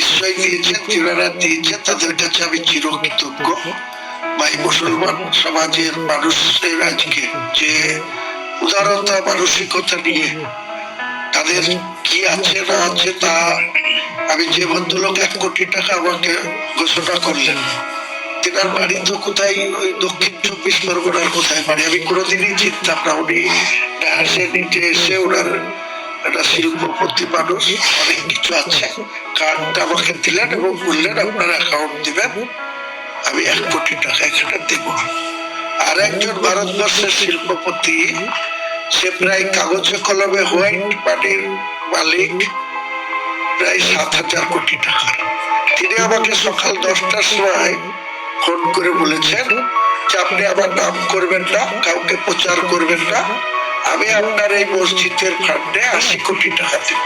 নিশ্চয় দিয়েছেন, যারা দিয়েছেন তাদের কাছে আমি চিরকৃতজ্ঞ। ভাই মুসলমান সমাজের মানুষের আজকে যে উদারতা মানসিকতা নিয়ে তাদের কি আছে না আছে তা আমি যে ভদ্রলোক 1 কোটি টাকা আমাকে ঘোষণা করলেন, তেনার বাড়ি তো কোথায়, ওই দক্ষিণ 24 পরগনার কোথায় বাড়ি, আমি কোনোদিনই চিনতাম না। উনি আসে নিচে এসে ওনার একটা শিল্পপতি মানুষ, অনেক কিছু আছে, কার্ডটা আমাকে দিলেন এবং বললেন আপনার অ্যাকাউন্ট দিবেন, আমি 1 কোটি টাকা এখানে দেব। আর একজন ভারতবর্ষের শিল্পপতি, সে প্রায় কাগজে কলমে হোয়াইট মানির মালিক, প্রায় 7,000 কোটি টাকার। তিনি আমাকে সকাল 10টার সময় ফোন করে বলেছেন যে আপনি আমার নাম করবেন না, কাউকে প্রচার করবেন না, আমি আপনার এই মসজিদের ফান্ডে 80 কোটি টাকা দেব।